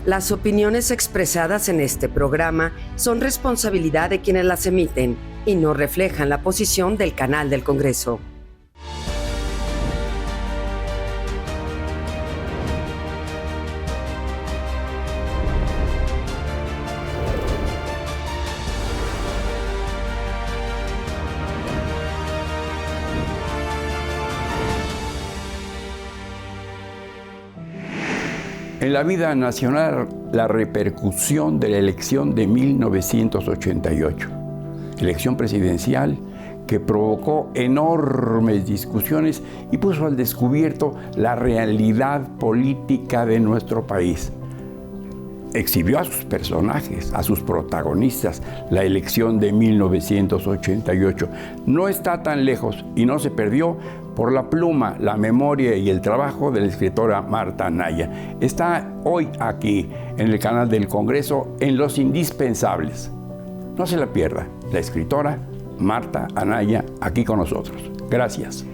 Las opiniones expresadas en este programa son responsabilidad de quienes las emiten y no reflejan la posición del canal del Congreso. En la vida nacional, la repercusión de la elección de 1988, elección presidencial que provocó enormes discusiones y puso al descubierto la realidad política de nuestro país. Exhibió a sus personajes, a sus protagonistas, la elección de 1988. No está tan lejos y no se perdió por la pluma, la memoria y el trabajo de la escritora Marta Anaya. Está hoy aquí, en el canal del Congreso, en Los Indispensables. No se la pierda, la escritora Marta Anaya, aquí con nosotros. Gracias.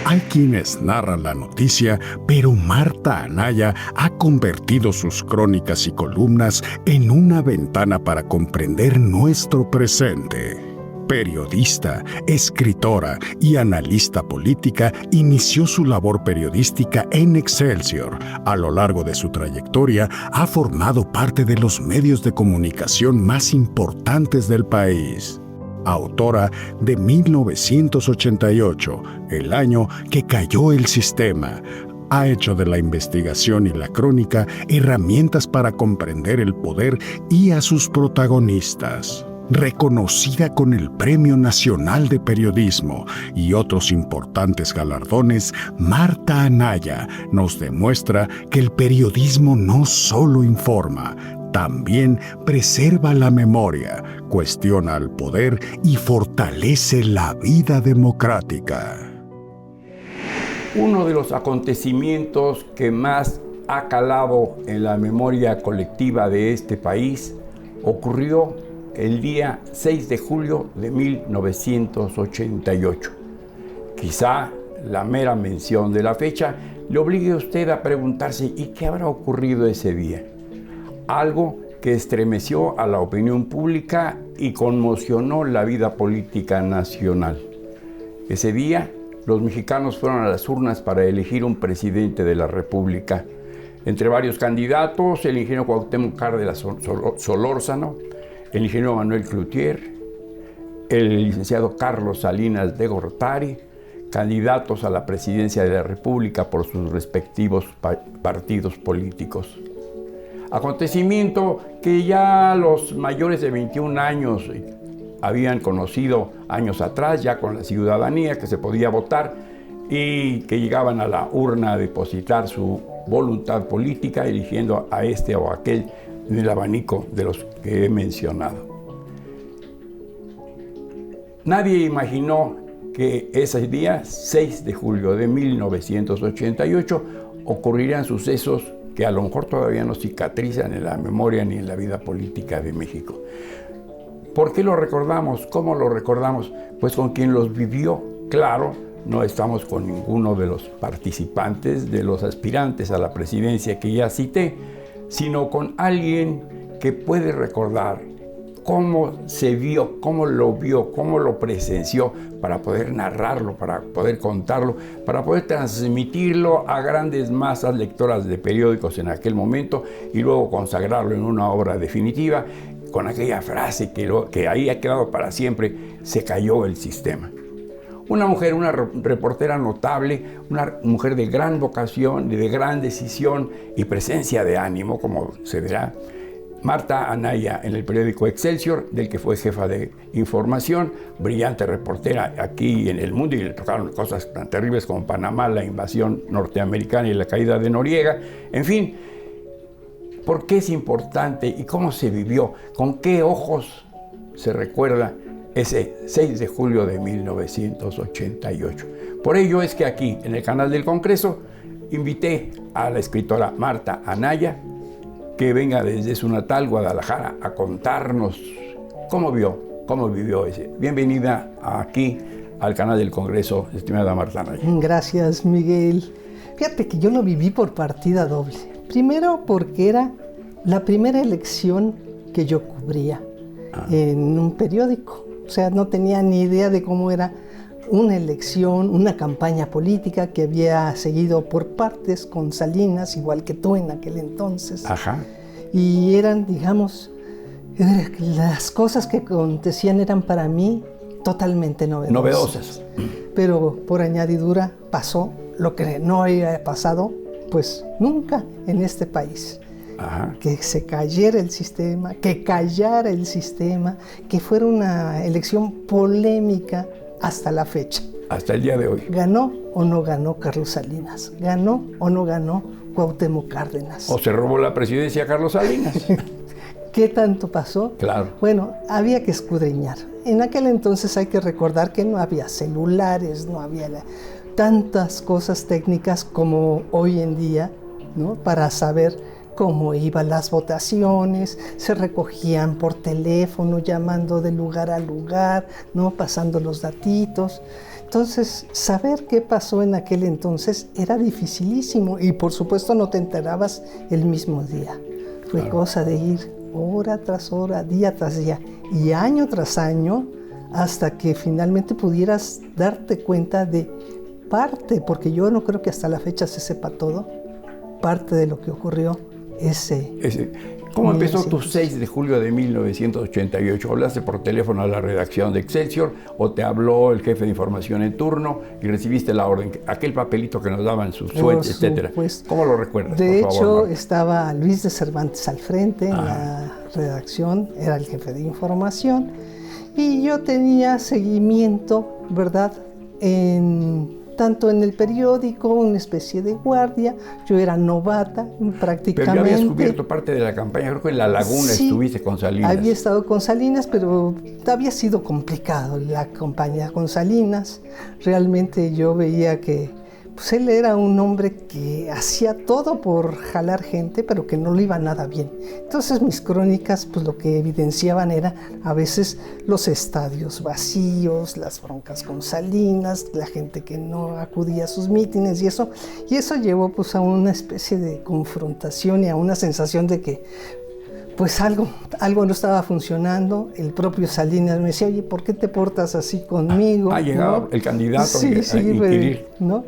Hay quienes narran la noticia, pero Marta Anaya ha convertido sus crónicas y columnas en una ventana para comprender nuestro presente. Periodista, escritora y analista política, inició su labor periodística en Excelsior. A lo largo de su trayectoria, ha formado parte de los medios de comunicación más importantes del país. Autora de 1988, el año que cayó el sistema, ha hecho de la investigación y la crónica herramientas para comprender el poder y a sus protagonistas. Reconocida con el Premio Nacional de Periodismo y otros importantes galardones, Marta Anaya nos demuestra que el periodismo no solo informa, también preserva la memoria, cuestiona al poder y fortalece la vida democrática. Uno de los acontecimientos que más ha calado en la memoria colectiva de este país ocurrió el día 6 de julio de 1988. Quizá la mera mención de la fecha le obligue a usted a preguntarse ¿y qué habrá ocurrido ese día? Algo que estremeció a la opinión pública y conmocionó la vida política nacional. Ese día, los mexicanos fueron a las urnas para elegir un presidente de la República. Entre varios candidatos, el ingeniero Cuauhtémoc Cárdenas Solórzano, el ingeniero Manuel Cloutier, el licenciado Carlos Salinas de Gortari, candidatos a la presidencia de la República por sus respectivos partidos políticos. Acontecimiento que ya los mayores de 21 años habían conocido años atrás, ya con la ciudadanía, que se podía votar y que llegaban a la urna a depositar su voluntad política, eligiendo a este o aquel del abanico de los que he mencionado. Nadie imaginó que ese día, 6 de julio de 1988, ocurrirían sucesos que a lo mejor todavía no cicatrizan en la memoria ni en la vida política de México. ¿Por qué lo recordamos? ¿Cómo lo recordamos? Pues con quien los vivió. Claro, no estamos con ninguno de los participantes, de los aspirantes a la presidencia que ya cité, sino con alguien que puede recordar cómo se vio, cómo lo presenció, para poder narrarlo, para poder contarlo, para poder transmitirlo a grandes masas lectoras de periódicos en aquel momento y luego consagrarlo en una obra definitiva con aquella frase que ahí ha quedado para siempre: se cayó el sistema. Una mujer, una reportera notable, una mujer de gran vocación, de gran decisión y presencia de ánimo, como se verá. Marta Anaya, en el periódico Excelsior, del que fue jefa de información, brillante reportera aquí en el mundo, y le tocaron cosas tan terribles como Panamá, la invasión norteamericana y la caída de Noriega. En fin, ¿por qué es importante y cómo se vivió? ¿Con qué ojos se recuerda ese 6 de julio de 1988. Por ello es que aquí, en el canal del Congreso, invité a la escritora Marta Anaya, que venga desde su natal Guadalajara a contarnos cómo vivió ese. Bienvenida aquí al canal del Congreso, estimada Marta Anaya. Gracias, Miguel. Fíjate que yo lo viví por partida doble. Primero porque era la primera elección que yo cubría en un periódico. O sea, no tenía ni idea de cómo era una elección, una campaña política que había seguido por partes con Salinas, igual que tú en aquel entonces. Ajá. Y eran, digamos, las cosas que acontecían eran para mí totalmente novedosas. Pero por añadidura pasó lo que no había pasado, pues nunca en este país. Ajá. Que se cayera el sistema, que callara el sistema, que fuera una elección polémica hasta la fecha. Hasta el día de hoy. ¿Ganó o no ganó Carlos Salinas? ¿Ganó o no ganó Cuauhtémoc Cárdenas? ¿O se robó la presidencia Carlos Salinas? ¿Qué tanto pasó? Claro. Bueno, había que escudriñar. En aquel entonces hay que recordar que no había celulares, no había tantas cosas técnicas como hoy en día, ¿no? Para saber cómo iban las votaciones, se recogían por teléfono, llamando de lugar a lugar, ¿no? Pasando los datitos. Entonces, saber qué pasó en aquel entonces era dificilísimo y por supuesto no te enterabas el mismo día. Fue cosa de ir hora tras hora, día tras día y año tras año hasta que finalmente pudieras darte cuenta de parte, porque yo no creo que hasta la fecha se sepa todo, parte de lo que ocurrió ¿Cómo empezó tu 6 de julio de 1988? ¿Hablaste por teléfono a la redacción de Excelsior o te habló el jefe de información en turno y recibiste la orden? Aquel papelito que nos daban sus sueldos, etcétera. ¿Cómo lo recuerdas? De por hecho, favor, Marta? Estaba Luis de Cervantes al frente en la redacción, era el jefe de información, y yo tenía seguimiento, ¿verdad?, tanto en el periódico, una especie de guardia. Yo era novata prácticamente. Pero ya habías cubierto parte de la campaña, creo que en La Laguna estuviste con Salinas. Había estado con Salinas, pero había sido complicado la campaña con Salinas. Realmente yo veía que pues, él era un hombre que hacía todo por jalar gente, pero que no le iba nada bien. Entonces mis crónicas pues lo que evidenciaban era a veces los estadios vacíos, las broncas con Salinas, la gente que no acudía a sus mítines y eso llevó pues a una especie de confrontación y a una sensación de que pues algo no estaba funcionando. El propio Salinas me decía, oye, ¿por qué te portas así conmigo? Ha llegado, ¿no?, el candidato a inquirir. ¿No?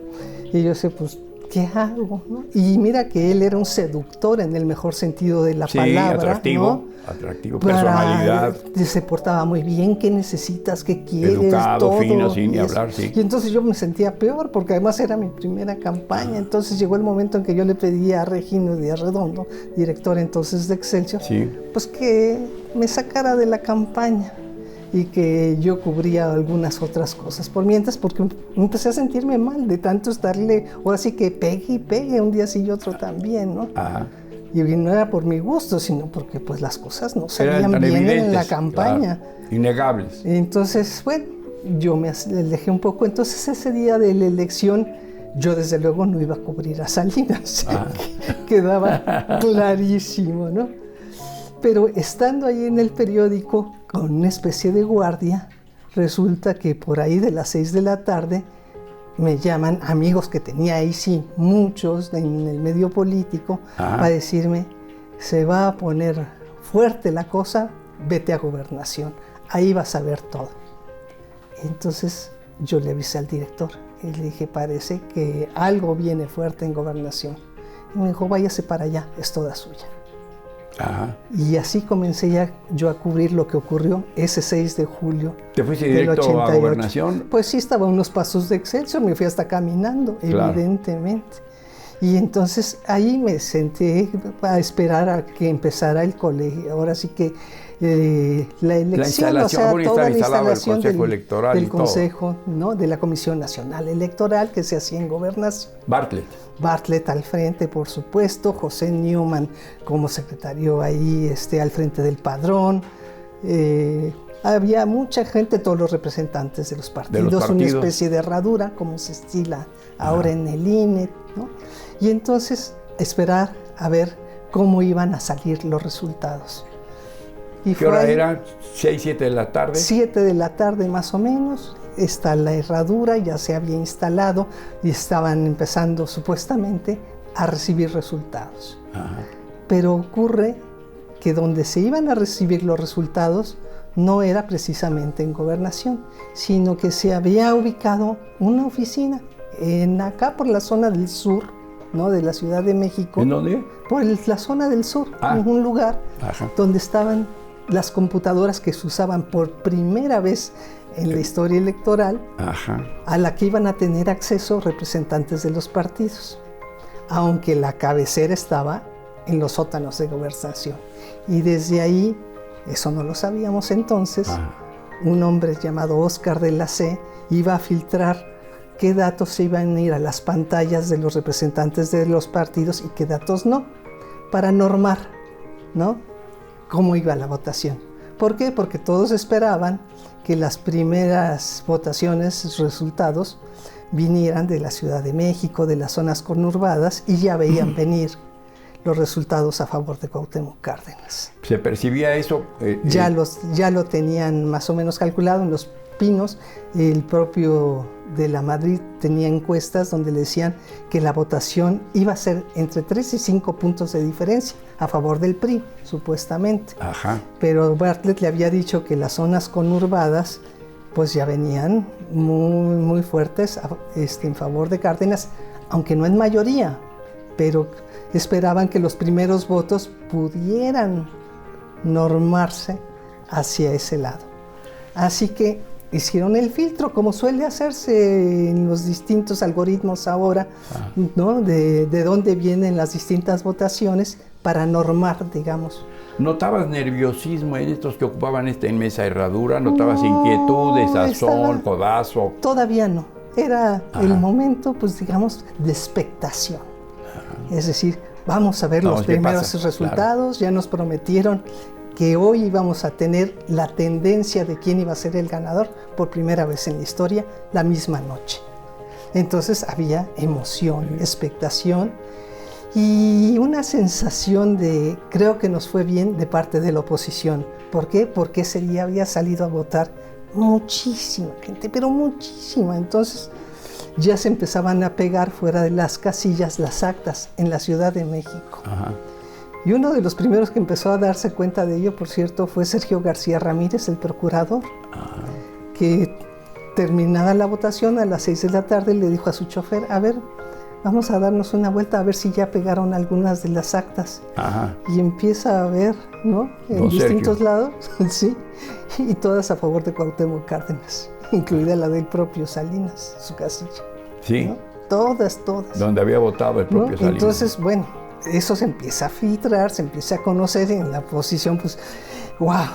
Y yo sé, pues, ¿qué hago? ¿No? Y mira que él era un seductor en el mejor sentido de la palabra. Atractivo, ¿no? Atractivo, personalidad. Se portaba muy bien, ¿qué necesitas? ¿Qué quieres? Educado, todo, fino, sin ni hablar, sí. Y entonces yo me sentía peor, porque además era mi primera campaña. Entonces llegó el momento en que yo le pedí a Regino Díaz Redondo, director entonces de Excelsior, pues que me sacara de la campaña y que yo cubría algunas otras cosas por mientras, porque empecé a sentirme mal de tanto estarle, ahora sí que pegue y pegue, un día sí y otro también, ¿no? Ajá. Y no era por mi gusto, sino porque pues las cosas no salían bien en la campaña. Claro, innegables. Entonces, bueno, yo me alejé un poco. Entonces ese día de la elección, yo desde luego no iba a cubrir a Salinas, quedaba clarísimo, ¿no? Pero estando ahí en el periódico con una especie de guardia, resulta que por ahí de las 6 de la tarde me llaman amigos que tenía ahí, sí, muchos en el medio político, para decirme, se va a poner fuerte la cosa, vete a Gobernación, ahí vas a ver todo. Entonces yo le avisé al director y le dije, parece que algo viene fuerte en Gobernación. Y me dijo, váyase para allá, es toda suya. Ajá. Y así comencé ya yo a cubrir lo que ocurrió ese 6 de julio. ¿Te fuiste directo a Gobernación? Pues sí, estaba a unos pasos de Excelsior, me fui hasta caminando, claro, evidentemente. Y entonces ahí me senté a esperar a que empezara el colegio. Ahora sí que la elección, o sea, toda la instalación del Consejo, ¿no?, de la Comisión Nacional Electoral que se hacía en Gobernación. Bartlett al frente, por supuesto, José Newman como secretario ahí al frente del padrón. Había mucha gente, todos los representantes de los partidos, una especie de herradura, como se estila ahora en el INE, ¿no? Y entonces esperar a ver cómo iban a salir los resultados. Y ¿qué hora era? ¿6, 7 de la tarde? 7 de la tarde más o menos. Está la herradura, ya se había instalado y estaban empezando supuestamente a recibir resultados. Ajá. Pero ocurre que donde se iban a recibir los resultados no era precisamente en Gobernación, sino que se había ubicado una oficina acá por la zona del sur, ¿no?, de la Ciudad de México. ¿En dónde? Por la zona del sur, en un lugar donde estaban las computadoras que se usaban por primera vez en la historia electoral, a la que iban a tener acceso representantes de los partidos, aunque la cabecera estaba en los sótanos de Gobernación. Y desde ahí, eso no lo sabíamos entonces, un hombre llamado Óscar de la C iba a filtrar qué datos se iban a ir a las pantallas de los representantes de los partidos y qué datos no, para normar, ¿no?, cómo iba la votación. ¿Por qué? Porque todos esperaban que las primeras votaciones, resultados, vinieran de la Ciudad de México, de las zonas conurbadas, y ya veían venir los resultados a favor de Cuauhtémoc Cárdenas. ¿Se percibía eso? Ya lo tenían más o menos calculado en Los Pinos. El propio de la Madrid tenía encuestas donde le decían que la votación iba a ser entre 3 y 5 puntos de diferencia a favor del PRI, supuestamente. Pero Bartlett le había dicho que las zonas conurbadas pues ya venían muy, muy fuertes en favor de Cárdenas, aunque no en mayoría, pero esperaban que los primeros votos pudieran normarse hacia ese lado. Así que hicieron el filtro, como suele hacerse en los distintos algoritmos ahora, ¿no?, de dónde vienen las distintas votaciones para normar, digamos. ¿Notabas nerviosismo en estos que ocupaban esta inmensa herradura? ¿Notabas inquietud, desazón, codazo? Todavía no. Era el momento, pues digamos, de expectación. Es decir, vamos a ver los primeros resultados. Ya nos prometieron que hoy íbamos a tener la tendencia de quién iba a ser el ganador por primera vez en la historia, la misma noche. Entonces había emoción, expectación y una sensación de, creo que nos fue bien de parte de la oposición. ¿Por qué? Porque ese día había salido a votar muchísima gente, pero muchísima. Entonces ya se empezaban a pegar fuera de las casillas las actas en la Ciudad de México. Y uno de los primeros que empezó a darse cuenta de ello, por cierto, fue Sergio García Ramírez, el procurador, que terminada la votación a las 6 de la tarde le dijo a su chofer: a ver, vamos a darnos una vuelta a ver si ya pegaron algunas de las actas. Y empieza a ver, ¿no?, en distintos lados, sí, y todas a favor de Cuauhtémoc Cárdenas, incluida la del propio Salinas, su casilla. Sí. ¿No? Todas. Donde había votado el propio Salinas. Entonces, bueno, eso se empieza a filtrar, se empieza a conocer en la posición, pues, ¡wow!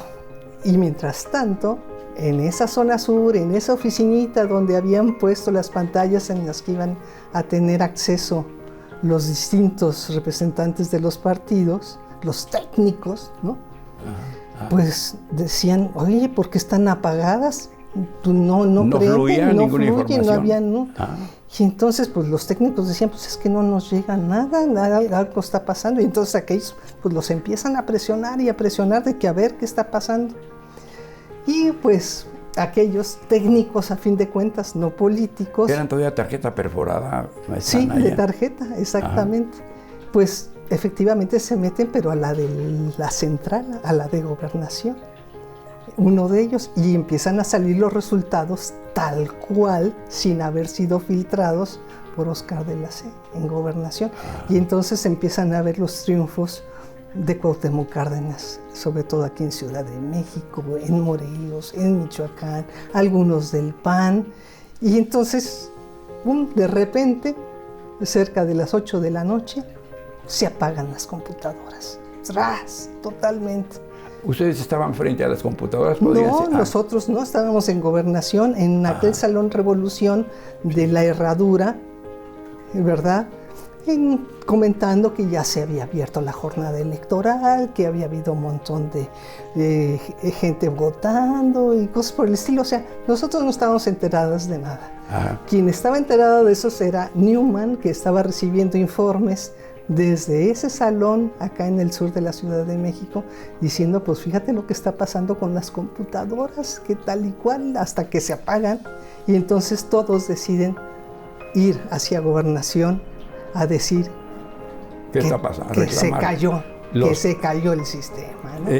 Y mientras tanto, en esa zona sur, en esa oficinita donde habían puesto las pantallas en las que iban a tener acceso los distintos representantes de los partidos, los técnicos, ¿no? Pues decían: oye, ¿por qué están apagadas? No fluía ninguna información. No había, ¿no? Y entonces, pues los técnicos decían: pues es que no nos llega nada, algo está pasando. Y entonces aquellos, pues los empiezan a presionar de que a ver qué está pasando. Y pues aquellos técnicos, a fin de cuentas, no políticos. ¿Eran todavía tarjeta perforada? Sí, de tarjeta, exactamente. Pues efectivamente se meten, pero a la de la central, a la de Gobernación. Uno de ellos, y empiezan a salir los resultados tal cual, sin haber sido filtrados por Óscar de la C en Gobernación. Y entonces empiezan a ver los triunfos de Cuauhtémoc Cárdenas, sobre todo aquí en Ciudad de México, en Morelos, en Michoacán, algunos del PAN. Y entonces, de repente, cerca de las 8 de la noche, se apagan las computadoras. ¡Tras! Totalmente. ¿Ustedes estaban frente a las computadoras? No, nosotros no, estábamos en Gobernación, en aquel Salón Revolución de la Herradura, ¿verdad? Comentando que ya se había abierto la jornada electoral, que había habido un montón de gente votando y cosas por el estilo. O sea, nosotros no estábamos enteradas de nada. Quien estaba enterado de eso era Newman, que estaba recibiendo informes desde ese salón acá en el sur de la Ciudad de México, diciendo: pues fíjate lo que está pasando con las computadoras, que tal y cual, hasta que se apagan. Y entonces todos deciden ir hacia Gobernación a decir ¿qué está pasando? Que se cayó que se cayó el sistema, ¿no?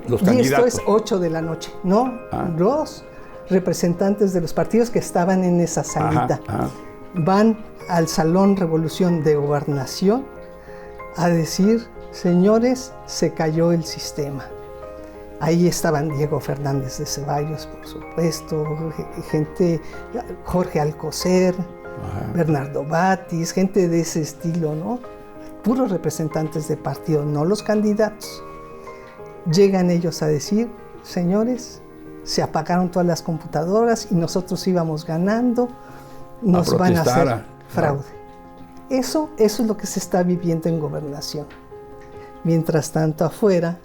Los y candidatos. esto es 8 de la noche, ¿no? Los representantes de los partidos que estaban en esa salita van al Salón Revolución de Gobernación a decir: señores, se cayó el sistema. Ahí estaban Diego Fernández de Ceballos, por supuesto, gente, Jorge Alcocer, Bernardo Batis, gente de ese estilo, ¿no? Puros representantes de partido, no los candidatos. Llegan ellos a decir: señores, se apagaron todas las computadoras y nosotros íbamos ganando, nos van a hacer fraude. Eso es lo que se está viviendo en Gobernación. Mientras tanto, afuera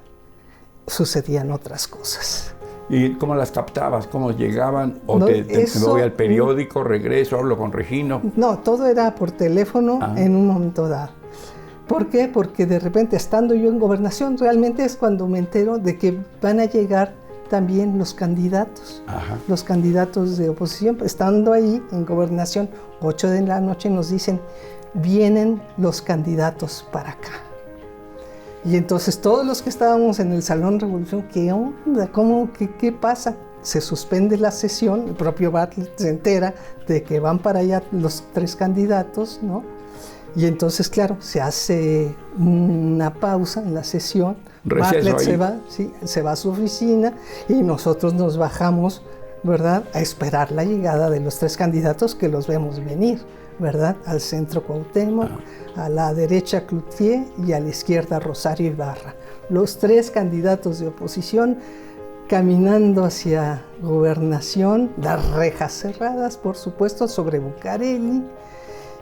sucedían otras cosas. ¿Y cómo las captabas? ¿Cómo llegaban? ¿O me voy al periódico, regreso, hablo con Regino? No, todo era por teléfono en un momento dado. ¿Por qué? Porque de repente, estando yo en Gobernación, realmente es cuando me entero de que van a llegar también los candidatos. Los candidatos de oposición. Estando ahí en Gobernación, 8 de la noche, nos dicen: vienen los candidatos para acá. Y entonces todos los que estábamos en el Salón Revolución, ¿qué onda? ¿Qué pasa? Se suspende la sesión, el propio Bartlett se entera de que van para allá los 3 candidatos, ¿no? Y entonces, claro, se hace una pausa en la sesión. Bartlett se va a su oficina y nosotros nos bajamos, ¿verdad?, a esperar la llegada de los 3 candidatos que los vemos venir, ¿verdad? Al centro Cuauhtémoc, a la derecha Cloutier y a la izquierda Rosario Ibarra. Los 3 candidatos de oposición caminando hacia Gobernación, las rejas cerradas, por supuesto, sobre Bucareli.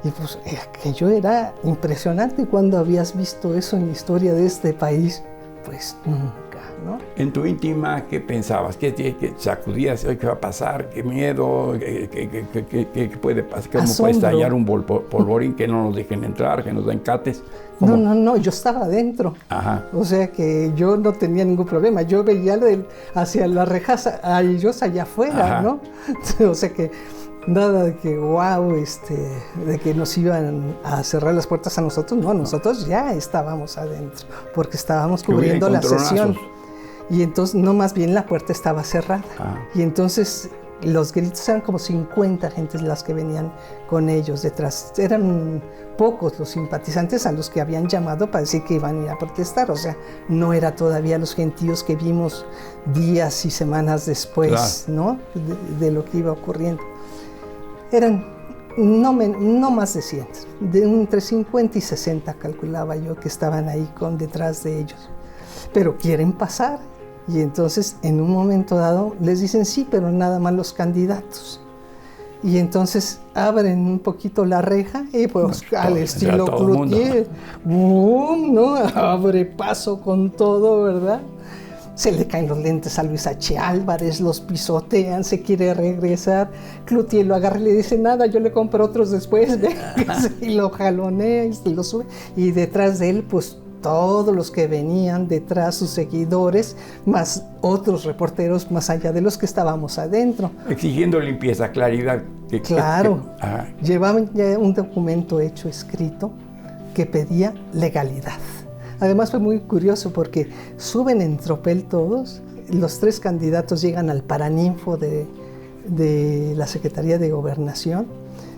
Y pues aquello era impresionante. ¿Cuándo habías visto eso en la historia de este país? Pues nunca, ¿no? En tu íntima, ¿qué pensabas? ¿Qué sacudías? ¿Qué va a pasar? ¿Qué miedo? ¿Qué puede pasar? ¿Cómo puede estallar un polvorín que no nos dejen entrar, que nos den cates? ¿Cómo? No, yo estaba adentro. O sea que yo no tenía ningún problema. Yo veía hacia las rejas a ellos allá afuera, ¿no? O sea que nada de que de que nos iban a cerrar las puertas a nosotros. No, nosotros ya estábamos adentro, porque estábamos cubriendo la sesión. Y entonces, no, más bien la puerta estaba cerrada. Y entonces los gritos eran como 50 gentes las que venían con ellos detrás. Eran pocos los simpatizantes a los que habían llamado para decir que iban a ir a protestar. O sea, no era todavía los gentíos que vimos días y semanas después, ¿no? De lo que iba ocurriendo. Eran no más de 100, entre 50 y 60 calculaba yo que estaban ahí detrás de ellos. Pero quieren pasar. Y entonces, en un momento dado, les dicen sí, pero nada más los candidatos. Y entonces abren un poquito la reja y pues al estilo Cloutier, ¡boom!, ¿no? Abre paso con todo, ¿verdad? Se le caen los lentes a Luis H. Álvarez, los pisotean, se quiere regresar. Cloutier lo agarra y le dice: nada, yo le compro otros después. Y lo jalonea y lo sube. Y detrás de él, pues todos los que venían detrás, sus seguidores, más otros reporteros más allá de los que estábamos adentro. Exigiendo limpieza, claridad. Claro. Llevaban ya un documento escrito, que pedía legalidad. Además fue muy curioso porque suben en tropel todos, los 3 candidatos llegan al Paraninfo de la Secretaría de Gobernación,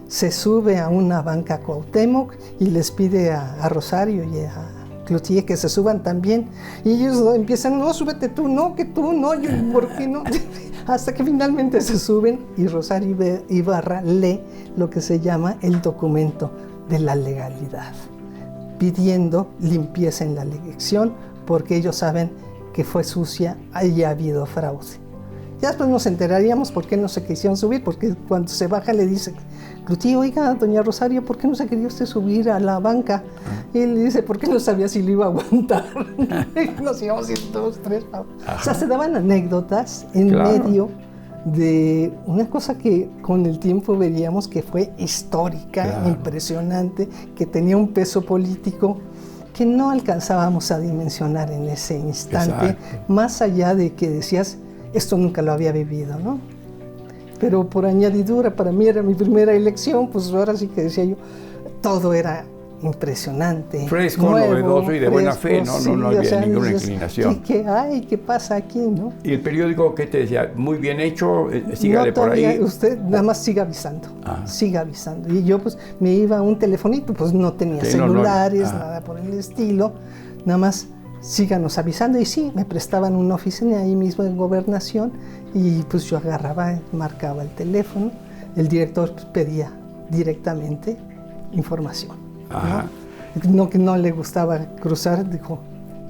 se sube a una banca Cuauhtémoc y les pide a Rosario y a Cloutier que se suban también. Y ellos empiezan: no, súbete tú, no, que tú, no, yo, ¿por qué no? Hasta que finalmente se suben y Rosario Ibarra lee lo que se llama el documento de la legalidad, pidiendo limpieza en la elección porque ellos saben que fue sucia y ha habido fraude. Ya después nos enteraríamos por qué no se quisieron subir, porque cuando se baja le dice Cloutier: oiga, doña Rosario, ¿por qué no se quería usted subir a la banca? Y él le dice: porque no sabía si lo iba a aguantar. Y nos íbamos 2, 3. O sea, se daban anécdotas en medio de una cosa que con el tiempo veríamos que fue histórica, impresionante, que tenía un peso político que no alcanzábamos a dimensionar en ese instante, más allá de que decías: esto nunca lo había vivido, ¿no? Pero por añadidura, para mí era mi primera elección, pues ahora sí que decía yo, todo era impresionante. Fresco, nuevo, novedoso y de buena fe, ¿no? sí, No había o sea, ninguna dices, inclinación. ¿Qué hay? ¿Qué pasa aquí, no? ¿Y el periódico qué te decía? Muy bien hecho, sígale No, por ahí. todavía, usted nada más siga avisando, siga avisando. Y yo pues me iba a un telefonito, pues no tenía Sí, celulares, no. nada por el estilo, nada más síganos avisando. Y sí, me prestaban una oficina ahí mismo en Gobernación y pues yo agarraba, marcaba el teléfono, el director pues, pedía directamente información. ¿No? Que no le gustaba cruzar, dijo,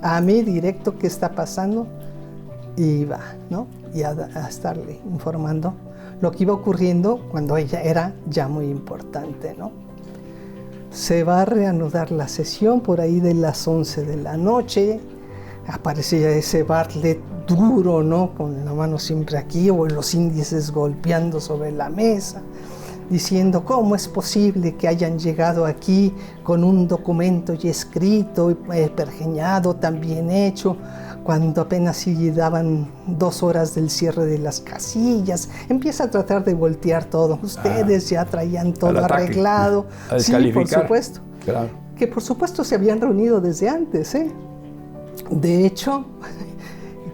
a mí directo qué está pasando, y va, ¿no? Y a estarle informando lo que iba ocurriendo cuando ella era ya muy importante, ¿no? Se va a reanudar la sesión por ahí de las 11 de la noche, aparece ya ese Bartlett duro, ¿no? Con la mano siempre aquí o los índices golpeando sobre la mesa, diciendo cómo es posible que hayan llegado aquí con un documento ya escrito, pergeñado, tan bien hecho, cuando apenas si daban 2 horas del cierre de las casillas. Empieza a tratar de voltear todo. Ustedes ya traían todo arreglado. Sí, por supuesto. Claro. Que por supuesto se habían reunido desde antes, ¿eh? De hecho,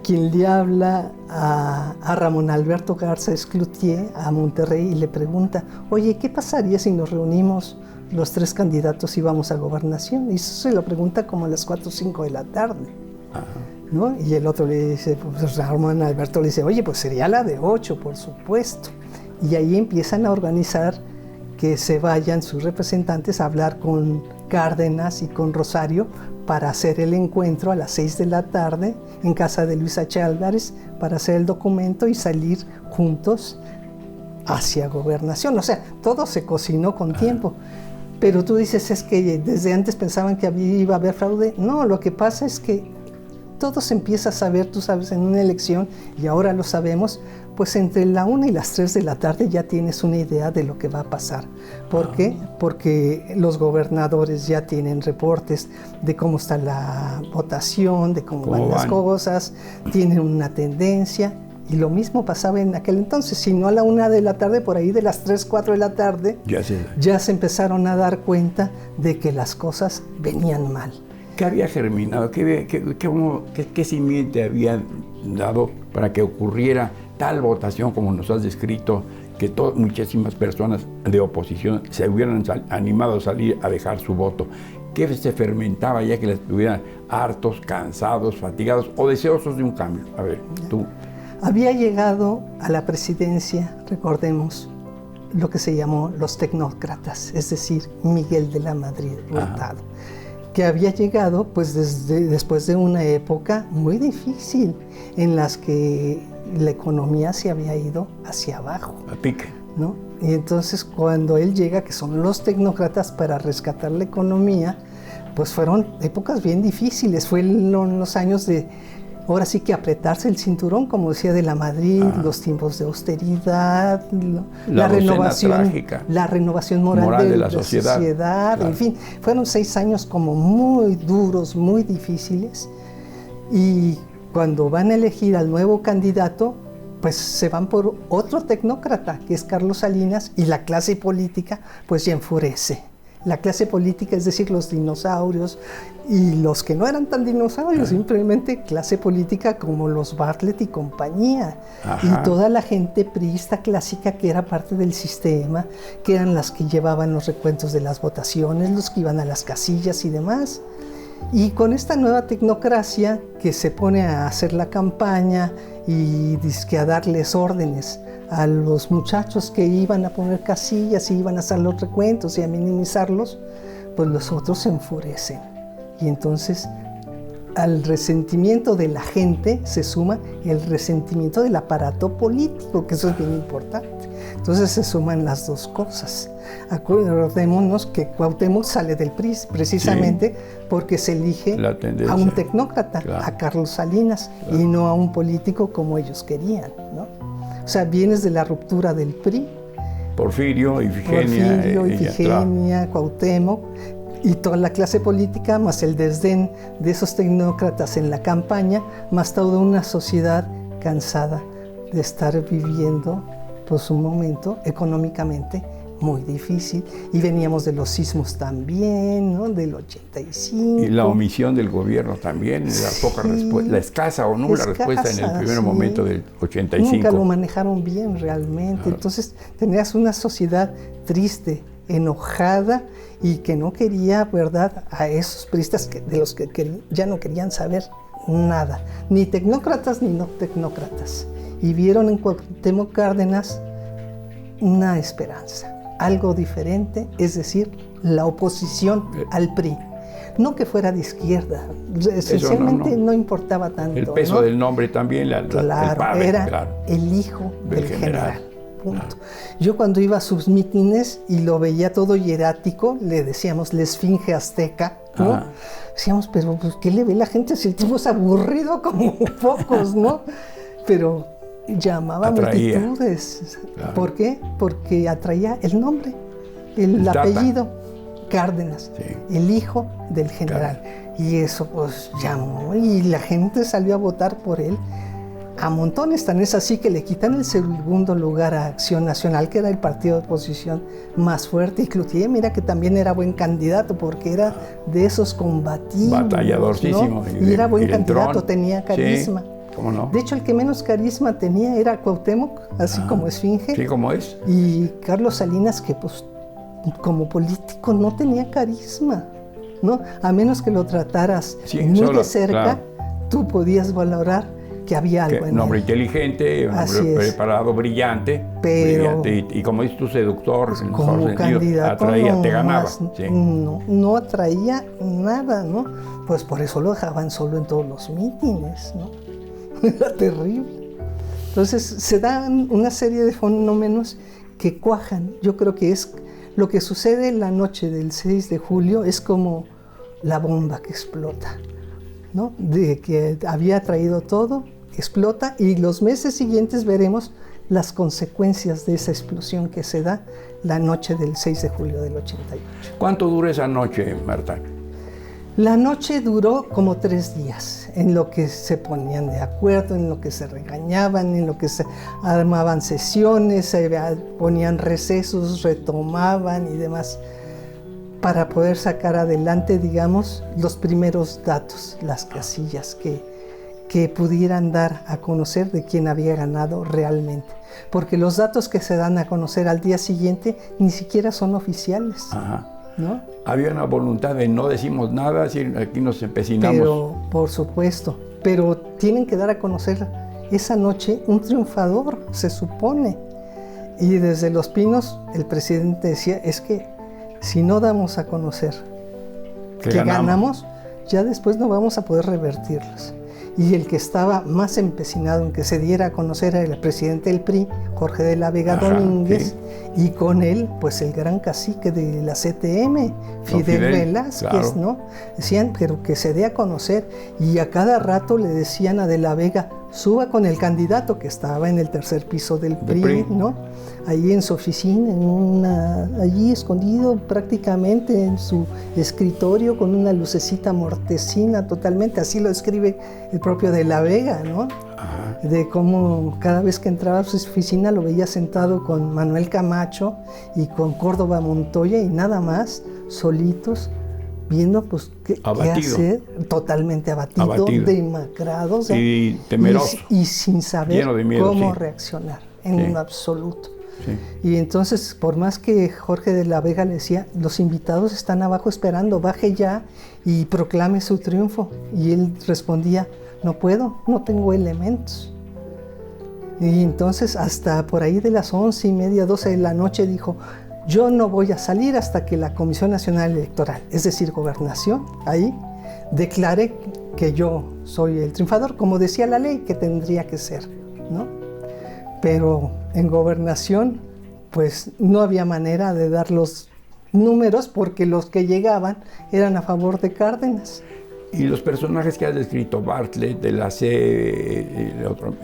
quien le habla a Ramón Alberto Garza Esclutier a Monterrey y le pregunta, oye, ¿qué pasaría si nos reunimos los 3 candidatos y vamos a Gobernación? Y eso se lo pregunta como a las 4 o 5 de la tarde. ¿No? Y el otro le dice, pues Ramón Alberto le dice, oye, pues sería la de 8, por supuesto. Y ahí empiezan a organizar que se vayan sus representantes a hablar con Cárdenas y con Rosario para hacer el encuentro a las 6 de la tarde en casa de Luis H. Álvarez para hacer el documento y salir juntos hacia Gobernación. O sea, todo se cocinó con tiempo. Pero tú dices, es que desde antes pensaban que iba a haber fraude. No, lo que pasa es que todo se empieza a saber, tú sabes, en una elección, y ahora lo sabemos, pues entre la 1 y las 3 de la tarde ya tienes una idea de lo que va a pasar. ¿Por qué? Porque los gobernadores ya tienen reportes de cómo está la votación, de cómo van las cosas, tienen una tendencia, y lo mismo pasaba en aquel entonces. Si no a la 1 de la tarde, por ahí de las 3, 4 de la tarde, ya se empezaron a dar cuenta de que las cosas venían mal. ¿Qué había germinado? ¿Qué simiente había dado para que ocurriera tal votación como nos has descrito, que muchísimas personas de oposición se hubieran animado a salir a dejar su voto? ¿Qué se fermentaba ya que les estuvieran hartos, cansados, fatigados o deseosos de un cambio? A ver, tú. Había llegado a la presidencia, recordemos, lo que se llamó los tecnócratas, es decir, Miguel de la Madrid Hurtado, que había llegado pues después de una época muy difícil en las que la economía se había ido hacia abajo. A pique. ¿No? Y entonces cuando él llega, que son los tecnócratas para rescatar la economía, pues fueron épocas bien difíciles. Fue en los años de, ahora sí que apretarse el cinturón, como decía de la Madrid, los tiempos de austeridad, la renovación moral de la sociedad. Claro. En fin, fueron 6 años como muy duros, muy difíciles. Y cuando van a elegir al nuevo candidato, pues se van por otro tecnócrata, que es Carlos Salinas, y la clase política pues ya enfurece. La clase política, es decir, los dinosaurios y los que no eran tan dinosaurios, simplemente clase política como los Bartlett y compañía. Y toda la gente priista clásica que era parte del sistema, que eran las que llevaban los recuentos de las votaciones, los que iban a las casillas y demás. Y con esta nueva tecnocracia que se pone a hacer la campaña y dizque a darles órdenes a los muchachos que iban a poner casillas y iban a hacer los recuentos y a minimizarlos, pues los otros se enfurecen. Y entonces al resentimiento de la gente se suma el resentimiento del aparato político, que eso es bien importante. Entonces se suman las dos cosas. Acordémonos que Cuauhtémoc sale del PRI precisamente porque se elige a un tecnócrata, a Carlos Salinas, y no a un político como ellos querían, ¿no? O sea, vienes de la ruptura del PRI. Porfirio, Ifigenia, Cuauhtémoc, y toda la clase política, más el desdén de esos tecnócratas en la campaña, más toda una sociedad cansada de estar viviendo pues un momento económicamente muy difícil, y veníamos de los sismos también, ¿no? Del 85. Y la omisión del gobierno también, la escasa o nula respuesta en el primer momento del 85. Nunca lo manejaron bien realmente. Claro. Entonces tenías una sociedad triste, enojada, y que no quería, ¿verdad?, a esos priistas de los que ya no querían saber nada, ni tecnócratas ni no tecnócratas. Y vieron en Cuauhtémoc Cárdenas una esperanza, algo diferente, es decir, la oposición al PRI. No que fuera de izquierda, esencialmente no importaba tanto. El peso, ¿no?, del nombre también, claro, el padre, era claro, el hijo del general. Punto. Claro. Yo cuando iba a sus mítines y lo veía todo hierático, le decíamos la esfinge azteca, ¿no? Decíamos, pero pues, ¿qué le ve la gente si el tipo es aburrido como pocos, ¿no? Pero llamaba multitudes. Claro. ¿Por qué? Porque atraía el nombre, el apellido, Cárdenas, sí, el hijo del general. Claro. Y eso pues llamó y la gente salió a votar por él a montones. Tan es así que le quitan el segundo lugar a Acción Nacional, que era el partido de oposición más fuerte. Y Cloutier, mira que también era buen candidato, porque era de esos combativos, batalladorcísimo, ¿no? Y era buen candidato, tenía carisma. Sí. ¿Cómo no? De hecho, el que menos carisma tenía era Cuauhtémoc, así como esfinge. Sí, como es. Y Carlos Salinas, que pues como político no tenía carisma, ¿no? A menos que lo trataras muy de cerca, claro, tú podías valorar que había algo en él. Un hombre inteligente, un hombre preparado, brillante, pero brillante, y como dices tú, seductor, en el como mejor sentido, atraía, no, te ganaba. Más, sí. no atraía nada, ¿no? Pues por eso lo dejaban solo en todos los mítines, ¿no? Era terrible. Entonces se dan una serie de fenómenos que cuajan. Yo creo que es lo que sucede en la noche del 6 de julio, es como la bomba que explota, ¿no? De que había traído todo, explota, y los meses siguientes veremos las consecuencias de esa explosión que se da la noche del 6 de julio del 88. ¿Cuánto dura esa noche, Marta? La noche duró como 3 días, en lo que se ponían de acuerdo, en lo que se regañaban, en lo que se armaban sesiones, se ponían recesos, retomaban y demás, para poder sacar adelante, digamos, los primeros datos, las casillas que pudieran dar a conocer de quién había ganado realmente. Porque los datos que se dan a conocer al día siguiente ni siquiera son oficiales. Ajá. ¿No? Había una voluntad de no decimos nada, aquí nos empecinamos. Pero, por supuesto, pero tienen que dar a conocer esa noche un triunfador, se supone. Y desde Los Pinos el presidente decía, es que si no damos a conocer que ganamos, ya después no vamos a poder revertirlos. Y el que estaba más empecinado en que se diera a conocer era el presidente del PRI, Jorge de la Vega Domínguez, sí, y con él, pues el gran cacique de la CTM, Fidel Velázquez, claro, ¿no? Decían, pero que se dé a conocer, y a cada rato le decían a de la Vega, suba con el candidato que estaba en el tercer piso del PRI, ¿no? Ahí en su oficina, allí escondido prácticamente en su escritorio con una lucecita mortecina totalmente, así lo escribe el propio de la Vega, ¿no? Ajá. De cómo cada vez que entraba a su oficina lo veía sentado con Manuel Camacho y con Córdoba Montoya y nada más, solitos, viendo pues qué hacer, totalmente abatido, demacrado, o sea, y temeroso, y sin saber miedo, cómo sí, reaccionar en lo absoluto. Sí. Y entonces, por más que Jorge de la Vega le decía, los invitados están abajo esperando, baje ya y proclame su triunfo. Y él respondía, no puedo, no tengo elementos. Y entonces, hasta por ahí de las 11:30, 12 de la noche, dijo, yo no voy a salir hasta que la Comisión Nacional Electoral, es decir, Gobernación, ahí, declare que yo soy el triunfador, como decía la ley que tendría que ser, ¿no? Pero en Gobernación, pues no había manera de dar los números porque los que llegaban eran a favor de Cárdenas. Y los personajes que has descrito, Bartlett, de la C,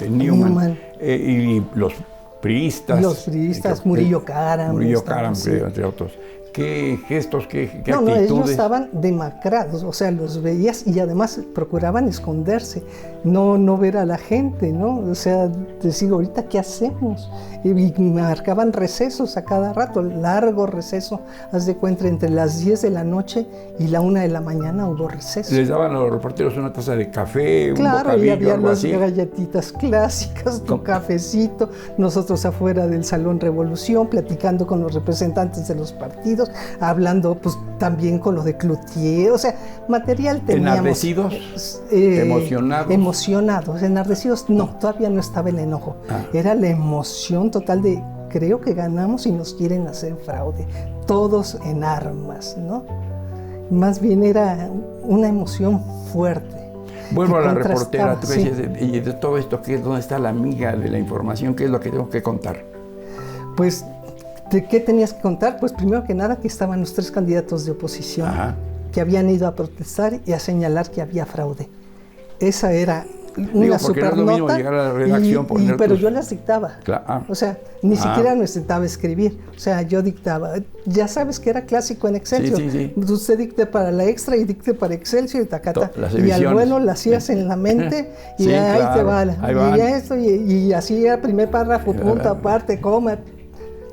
Newman. Y los priistas. Murillo Karam. Entre otros. qué gestos, qué No, actitudes. ellos estaban demacrados, o sea, los veías y además procuraban esconderse, no ver a la gente, ¿no? O sea, te digo, ahorita, ¿qué hacemos? Y marcaban recesos a cada rato, largo receso, haz de cuenta, entre las 10 de la noche y la 1 de la mañana hubo receso. Les daban a los reporteros una taza de café, Claro, un bocadillo, y había algo las así. galletitas clásicas, tu cafecito, nosotros afuera del Salón Revolución, platicando con los representantes de los partidos, hablando pues también con los de Cloutier, o sea, material teníamos. ¿Enardecidos? ¿Emocionados? Emocionados, enardecidos, no, todavía no estaba el enojo, era la emoción total de creo que ganamos y nos quieren hacer fraude, todos en armas, ¿no? Más bien era una emoción fuerte. Vuelvo a la contrastaba, reportera, tú sí. decías, y de todo esto, ¿dónde está la miga de la información? ¿Qué es lo que tengo que contar? Pues, ¿de qué tenías que contar? Pues primero que nada que estaban los 3 candidatos de oposición que habían ido a protestar y a señalar que había fraude. Esa era una porque no es lo mismo supernota, llegar a la redacción, poner pero tus- yo las dictaba. O sea, ni siquiera me sentaba a escribir. O sea, yo dictaba. Ya sabes que era clásico en Excelsior. Sí. Usted dicte para la Extra y dicte para Excelsior y tacata. Las Y al ediciones. bueno la hacías en la mente y Sí, ahí claro, te va. ahí van. Y esto, y así era primer párrafo, punto aparte, coma.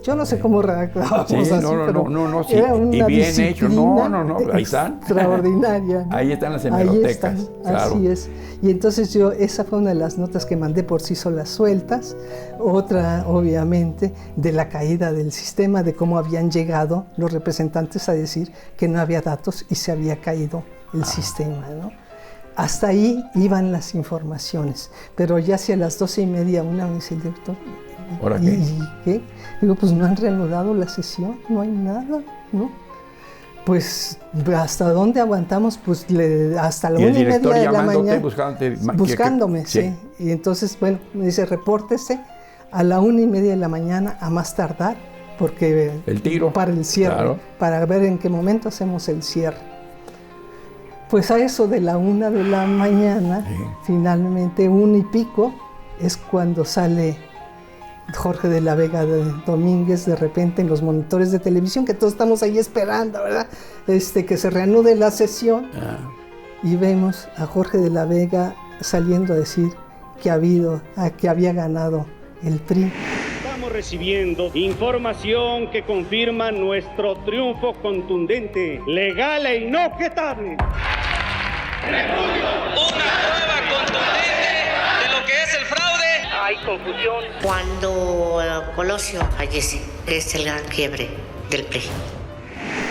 Yo no sé cómo redactábamos Sí, así, no, pero sí. era una Y bien hecho, disciplina ahí están. extraordinaria, ¿no? Ahí están las Ahí hemerotecas, están, claro. así es. Y entonces esa fue una de las notas que mandé por sí solas sueltas. Otra, obviamente, de la caída del sistema, de cómo habían llegado los representantes a decir que no había datos y se había caído el sistema, ¿no? Hasta ahí iban las informaciones, pero ya hacia las 12:30, 1 me dice el director, ¿Ahora qué? ¿Y qué? Digo, pues no han reanudado la sesión, no hay nada, ¿no? Pues, ¿hasta dónde aguantamos? Pues hasta la 1:30 de la mañana. Buscándome, sí. Y entonces, bueno, me dice, repórtese a la 1:30 de la mañana a más tardar, porque el tiro para el cierre, para ver en qué momento hacemos el cierre. Pues a eso de la 1 de la mañana, finalmente 1:00 es cuando sale Jorge de la Vega de Domínguez de repente en los monitores de televisión, que todos estamos ahí esperando, ¿verdad? Que se reanude la sesión. Y vemos a Jorge de la Vega saliendo a decir que había ganado el PRI. Estamos recibiendo información que confirma nuestro triunfo contundente, legal e inobjetable. Una prueba contundente de lo que es el fraude. Hay confusión. Cuando Colosio fallece, es el gran quiebre del PRI.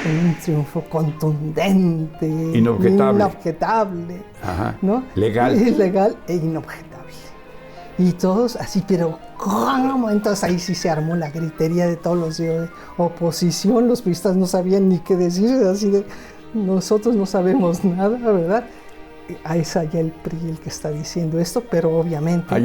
Un triunfo contundente, inobjetable, ¿no? Legal e inobjetable. Y todos así, pero ¿cómo? Entonces ahí sí se armó la gritería de todos los de oposición, los priistas no sabían ni qué decir, así de nosotros no sabemos nada, ¿verdad? Ahí es allá el PRI el que está diciendo esto, pero obviamente...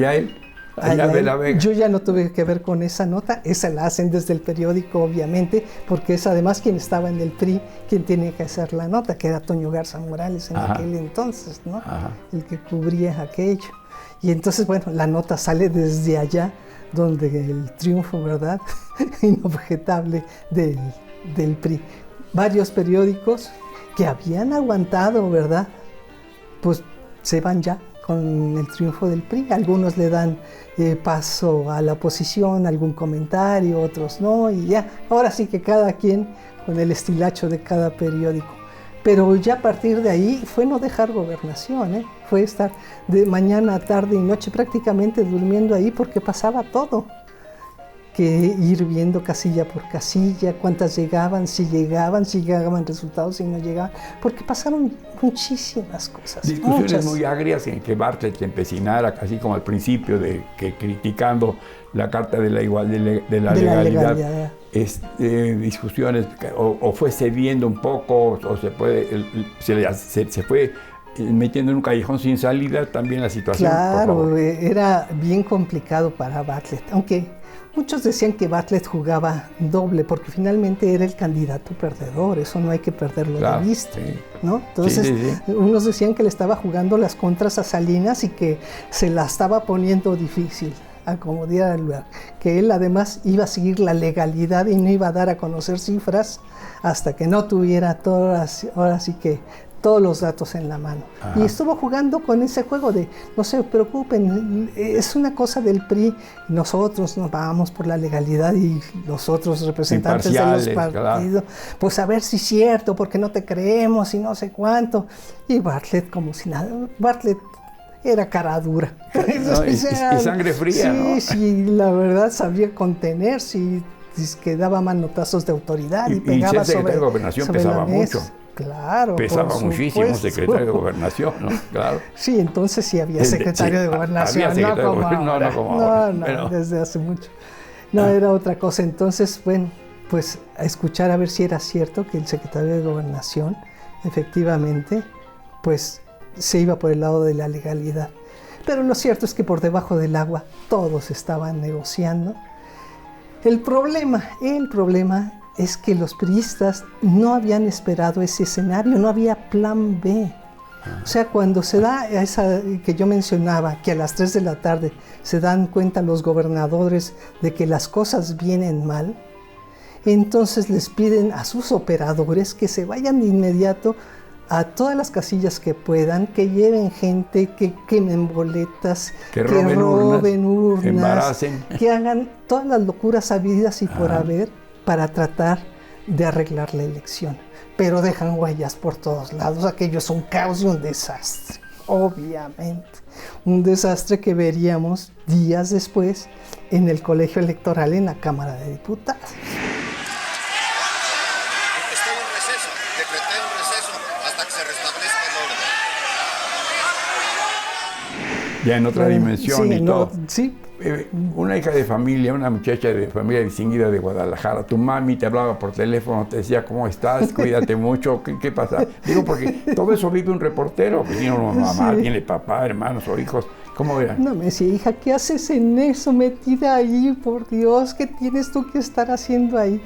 Allá de la Vega. Yo ya no tuve que ver con esa nota, esa la hacen desde el periódico, obviamente, porque es además quien estaba en el PRI, quien tenía que hacer la nota, que era Toño Garza Morales en aquel entonces, ¿no? El que cubría aquello. Y entonces, bueno, la nota sale desde allá, donde el triunfo, ¿verdad? Inobjetable del PRI. Varios periódicos que habían aguantado, ¿verdad? Pues se van ya con el triunfo del PRI. Algunos le dan paso a la oposición, algún comentario, otros no, y ya, ahora sí que cada quien con el estilacho de cada periódico. Pero ya a partir de ahí fue no dejar gobernación, fue estar de mañana, tarde y noche prácticamente durmiendo ahí porque pasaba todo. Que ir viendo casilla por casilla, cuántas llegaban, si llegaban resultados, si no llegaban, porque pasaron muchísimas cosas. Discusiones muy agrias en que Bartlett se empecinara, casi como al principio, de que criticando la Carta de la Legalidad. Discusiones, o fue cediendo un poco, o se fue metiendo en un callejón sin salida también la situación. Claro, era bien complicado para Bartlett, aunque muchos decían que Bartlett jugaba doble porque finalmente era el candidato perdedor, eso no hay que perderlo de vista, ¿no? Entonces, unos decían que le estaba jugando las contras a Salinas y que se la estaba poniendo difícil, a como diera lugar, que él además iba a seguir la legalidad y no iba a dar a conocer cifras hasta que no tuviera todas, ahora sí que todos los datos en la mano. Ajá. Y estuvo jugando con ese juego de no se preocupen, es una cosa del PRI, nosotros nos vamos por la legalidad y los otros representantes de los partidos, claro, pues a ver si es cierto, porque no te creemos y no sé cuánto. Y Bartlett como si nada, Bartlett era cara dura. No, y sangre fría, sí, ¿no? Sí, la verdad sabía contenerse y que daba manotazos de autoridad y pegaba el secretario de Gobernación pesaba mucho. Claro, pesaba muchísimo un secretario de Gobernación, ¿no? Claro. Sí, entonces sí había secretario de Gobernación, había secretario no como ahora. No, pero desde hace mucho. No, era otra cosa. Entonces, bueno, pues a escuchar a ver si era cierto que el secretario de Gobernación, efectivamente, pues se iba por el lado de la legalidad. Pero lo cierto es que por debajo del agua todos estaban negociando. El problema es que los priistas no habían esperado ese escenario, no había plan B. O sea, cuando se da esa que yo mencionaba, que a las 3 de la tarde se dan cuenta los gobernadores de que las cosas vienen mal, entonces les piden a sus operadores que se vayan de inmediato a todas las casillas que puedan, que lleven gente, que quemen boletas, que roben urnas, embaracen, que hagan todas las locuras habidas y por haber para tratar de arreglar la elección. Pero dejan huellas por todos lados. Aquello es un caos y un desastre, obviamente. Un desastre que veríamos días después en el colegio electoral en la Cámara de Diputados. Estoy en receso, decreté un receso hasta que se restablezca el orden. Ya en otra dimensión sí, y todo. Sí. Una hija de familia, una muchacha de familia distinguida de Guadalajara, tu mami te hablaba por teléfono, te decía, ¿cómo estás? Cuídate mucho, ¿qué pasa? Digo, porque todo eso vive un reportero, que tiene una mamá, tiene papá, hermanos o hijos, ¿cómo era? No, me decía, hija, ¿qué haces en eso, metida ahí? Por Dios, ¿qué tienes tú que estar haciendo ahí?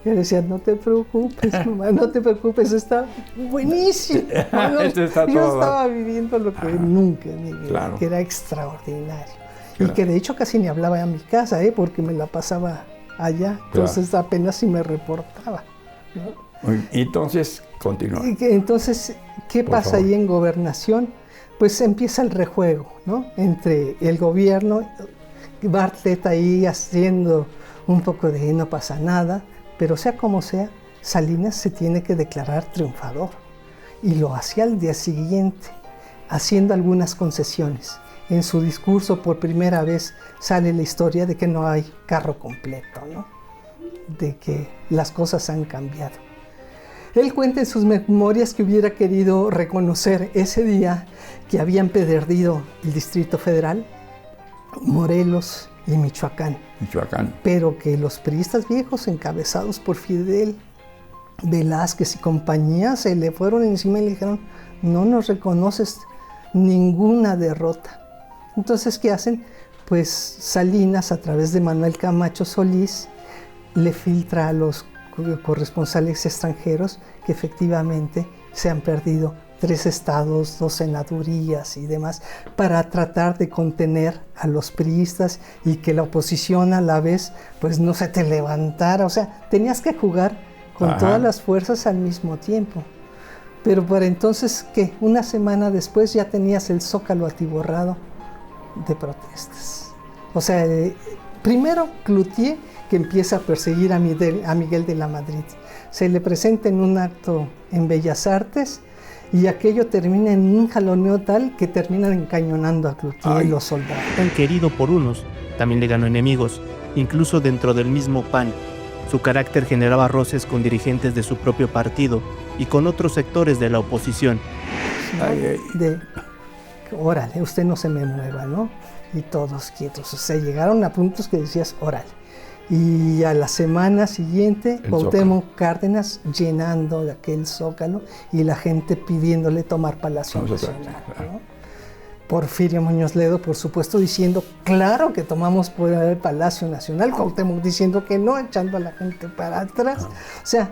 Yo le decía, no te preocupes, mamá, no te preocupes, está buenísimo. Yo estaba viviendo lo que nunca en mi vida, claro, que era extraordinario. Claro. Y que de hecho casi ni hablaba a mi casa, porque me la pasaba allá, entonces claro, apenas si me reportaba, ¿no? Y entonces, continúa. Entonces, ¿qué pasa ahí en Gobernación? Pues empieza el rejuego, ¿no? Entre el gobierno, Bartlett ahí haciendo un poco de no pasa nada, pero sea como sea, Salinas se tiene que declarar triunfador. Y lo hacía al día siguiente, haciendo algunas concesiones. En su discurso por primera vez sale la historia de que no hay carro completo, ¿no? De que las cosas han cambiado. Él cuenta en sus memorias que hubiera querido reconocer ese día que habían perdido el Distrito Federal, Morelos y Michoacán. Pero que los priistas viejos, encabezados por Fidel Velázquez y compañía, se le fueron encima y le dijeron, no nos reconoces ninguna derrota. Entonces, ¿qué hacen? Pues Salinas, a través de Manuel Camacho Solís, le filtra a los corresponsales extranjeros que efectivamente se han perdido 3 estados, 2 senadurías y demás, para tratar de contener a los priistas y que la oposición a la vez pues no se te levantara. O sea, tenías que jugar con todas las fuerzas al mismo tiempo. Pero para entonces, ¿qué? Una semana después ya tenías el Zócalo atiborrado de protestas. O sea, primero Cloutier, que empieza a perseguir a Miguel de la Madrid. Se le presenta en un acto en Bellas Artes y aquello termina en un jaloneo tal que terminan encañonando a Cloutier y los soldados. Tan querido por unos, también le ganó enemigos, incluso dentro del mismo PAN. Su carácter generaba roces con dirigentes de su propio partido y con otros sectores de la oposición. Órale, usted no se me mueva, ¿no? Y todos quietos. O sea, llegaron a puntos que decías, órale. Y a la semana siguiente, Cuauhtémoc Cárdenas llenando de aquel Zócalo y la gente pidiéndole tomar Palacio Nacional, ¿no? Porfirio Muñoz Ledo, por supuesto, diciendo, claro que tomamos por el Palacio Nacional. Cuauhtémoc diciendo que no, echando a la gente para atrás. O sea,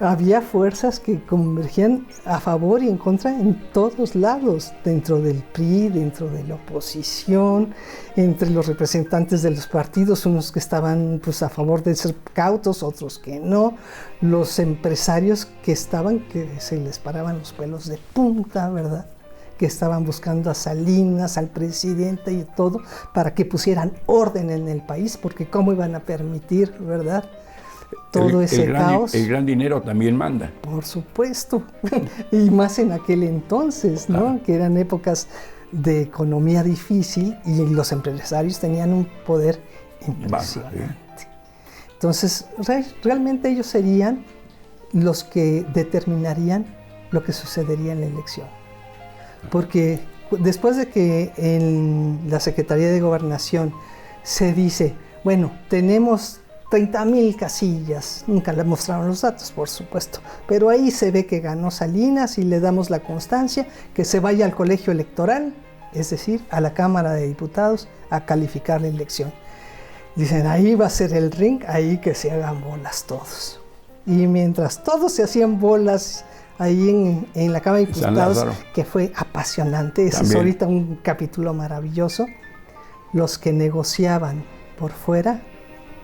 había fuerzas que convergían a favor y en contra en todos lados, dentro del PRI, dentro de la oposición, entre los representantes de los partidos, unos que estaban pues a favor de ser cautos, otros que no, los empresarios que estaban, que se les paraban los pelos de punta, ¿verdad?, que estaban buscando a Salinas, al presidente y todo, para que pusieran orden en el país, porque cómo iban a permitir, ¿verdad?, todo ese caos. El gran dinero también manda. Por supuesto, y más en aquel entonces, ¿no? Que eran épocas de economía difícil y los empresarios tenían un poder impresionante. Entonces, realmente ellos serían los que determinarían lo que sucedería en la elección. Porque después de que en la Secretaría de Gobernación se dice, bueno, tenemos 30,000 casillas, nunca le mostraron los datos, por supuesto, pero ahí se ve que ganó Salinas y le damos la constancia, que se vaya al colegio electoral, es decir, a la Cámara de Diputados, a calificar la elección. Dicen, ahí va a ser el ring, ahí que se hagan bolas todos. Y mientras todos se hacían bolas ahí en la Cámara de Diputados, que fue apasionante, ese es ahorita un capítulo maravilloso, los que negociaban por fuera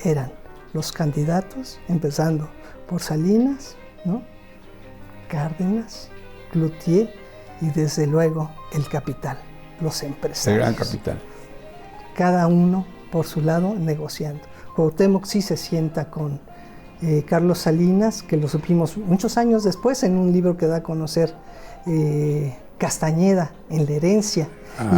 eran los candidatos, empezando por Salinas, ¿no?, Cárdenas, Cloutier y desde luego el capital, los empresarios. El gran capital. Cada uno por su lado negociando. Cuauhtémoc sí se sienta con Carlos Salinas, que lo supimos muchos años después en un libro que da a conocer Castañeda, en La herencia.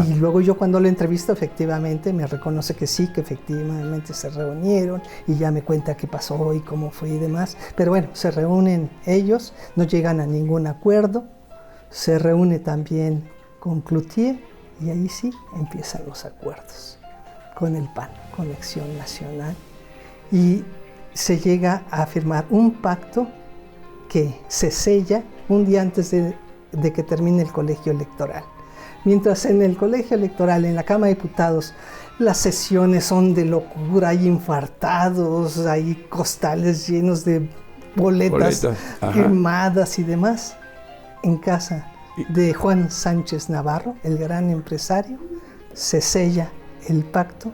Y luego yo cuando lo entrevisto, efectivamente me reconoce que sí, que efectivamente se reunieron y ya me cuenta qué pasó y cómo fue y demás. Pero bueno, se reúnen ellos, no llegan a ningún acuerdo, se reúne también con Cloutier y ahí sí empiezan los acuerdos con el PAN, con Acción Nacional. Y se llega a firmar un pacto que se sella un día antes de que termine el colegio electoral. Mientras en el colegio electoral, en la Cámara de Diputados, las sesiones son de locura, hay infartados, hay costales llenos de boletas quemadas y demás. En casa de Juan Sánchez Navarro, el gran empresario, se sella el pacto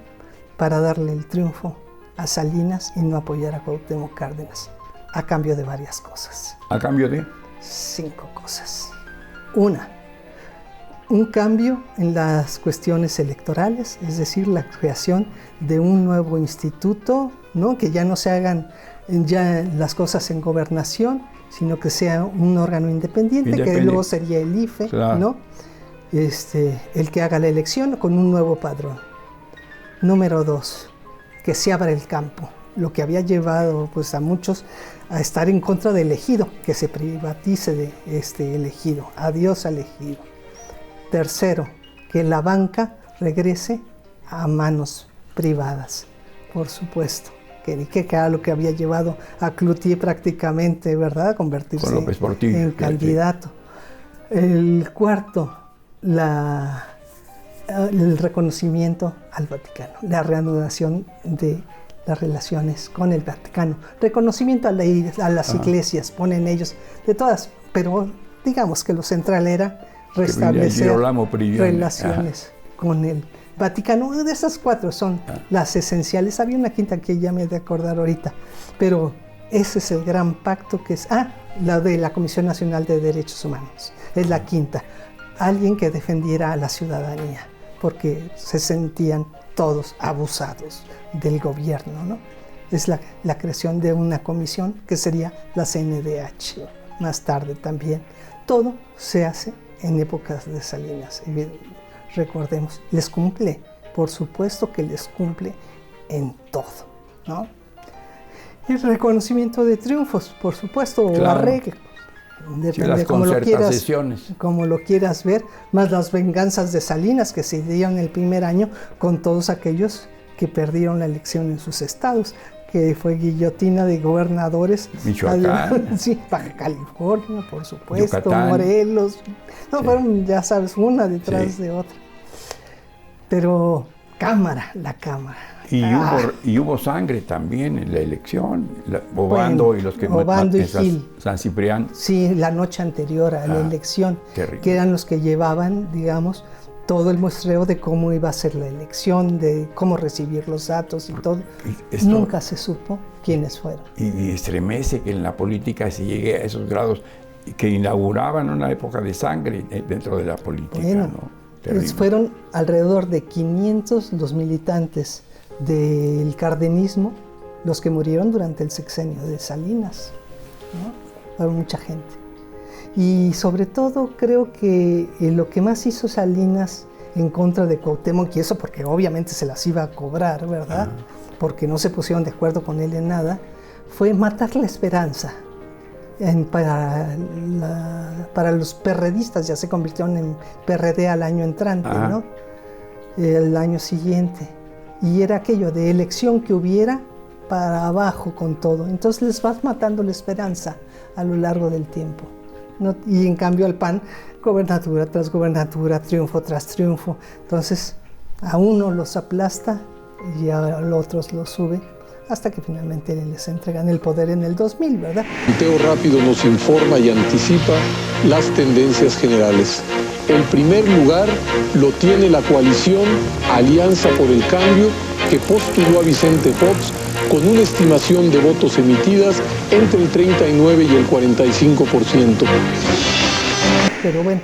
para darle el triunfo a Salinas y no apoyar a Cuauhtémoc Cárdenas, a cambio de varias cosas. ¿A cambio de? 5 cosas. Una, un cambio en las cuestiones electorales, es decir, la creación de un nuevo instituto, ¿no?, que ya no se hagan ya las cosas en gobernación, sino que sea un órgano independiente, que luego sería el IFE, claro, ¿no?, el que haga la elección con un nuevo padrón. Número 2, que se abra el campo, lo que había llevado pues a muchos a estar en contra del ejido, que se privatice de el ejido, adiós al ejido. Tercero, que la banca regrese a manos privadas, por supuesto, que era lo que había llevado a Cloutier prácticamente, ¿verdad?, a convertirse en candidato. El cuarto, el reconocimiento al Vaticano, la reanudación de las relaciones con el Vaticano, reconocimiento a las iglesias, ponen ellos, de todas, pero digamos que lo central era restablecer relaciones con el Vaticano. Una de esas 4 son las esenciales. Había una quinta que ya me he de acordar ahorita, pero ese es el gran pacto que es, la de la Comisión Nacional de Derechos Humanos, es la quinta. Alguien que defendiera a la ciudadanía, porque se sentían todos abusados del gobierno, ¿no? Es la creación de una comisión que sería la CNDH, más tarde también. Todo se hace en épocas de Salinas. Y recordemos, les cumple, por supuesto que les cumple en todo, ¿no? Y el reconocimiento de triunfos, por supuesto, claro, o arreglos. Depende de cómo lo quieras ver, más las venganzas de Salinas que se dieron el primer año con todos aquellos que perdieron la elección en sus estados, que fue guillotina de gobernadores. Michoacán. Sí, Baja California, por supuesto, Yucatán, Morelos. No, sí, fueron, ya sabes, una detrás de otra. Pero la Cámara. Y hubo sangre también en la elección. Obando y los que Obando y Gil. San Ciprián. Sí, la noche anterior a la elección, terrible. Que eran los que llevaban, digamos, todo el muestreo de cómo iba a ser la elección, de cómo recibir los datos y todo. Nunca se supo quiénes fueron. Y estremece que en la política se llegue a esos grados que inauguraban una época de sangre dentro de la política. Bueno, ¿no? fueron alrededor de 500 los militantes del cardenismo los que murieron durante el sexenio de Salinas, ¿no? Fueron mucha gente. Y sobre todo creo que lo que más hizo Salinas en contra de Cuauhtémoc, y eso porque obviamente se las iba a cobrar, ¿verdad? Porque no se pusieron de acuerdo con él en nada, fue matar la esperanza. Para los perredistas, ya se convirtieron en PRD al año entrante, ¿no? El año siguiente. Y era aquello de elección que hubiera para abajo con todo. Entonces les vas matando la esperanza a lo largo del tiempo, ¿no? Y en cambio al PAN, gobernatura tras gobernatura, triunfo tras triunfo. Entonces a uno los aplasta y a los otros los sube, hasta que finalmente les entregan el poder en el 2000, ¿verdad? Conteo rápido nos informa y anticipa las tendencias generales. El primer lugar lo tiene la coalición Alianza por el Cambio, que postuló a Vicente Fox con una estimación de votos emitidas entre el 39 y el 45%. Pero bueno,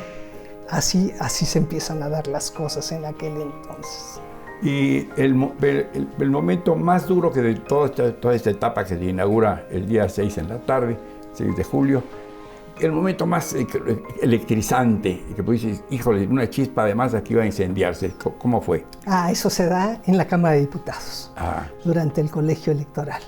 así se empiezan a dar las cosas en aquel entonces. Y el momento más duro que de toda esta etapa que se inaugura el día 6 en la tarde, 6 de julio, el momento más electrizante, que pues dices, híjole, una chispa además aquí iba a incendiarse. ¿Cómo fue? Eso se da en la Cámara de Diputados, durante el colegio electoral.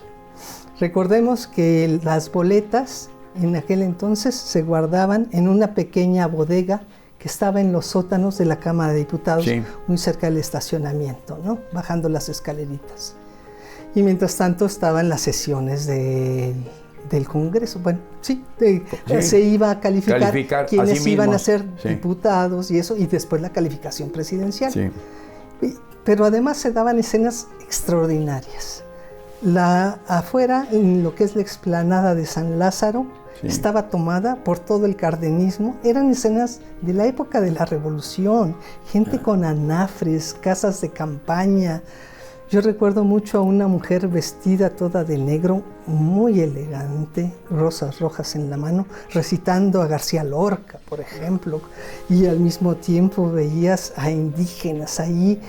Recordemos que las boletas en aquel entonces se guardaban en una pequeña bodega que estaba en los sótanos de la Cámara de Diputados, muy cerca del estacionamiento, ¿no? Bajando las escaleritas. Y mientras tanto estaban las sesiones del Congreso. Bueno, se iba a calificar quienes iban a ser diputados y eso, y después la calificación presidencial. Pero además se daban escenas extraordinarias. Afuera, en lo que es la explanada de San Lázaro, estaba tomada por todo el cardenismo. Eran escenas de la época de la Revolución, gente con anafres, casas de campaña. Yo recuerdo mucho a una mujer vestida toda de negro, muy elegante, rosas rojas en la mano, recitando a García Lorca, por ejemplo, y al mismo tiempo veías a indígenas ahí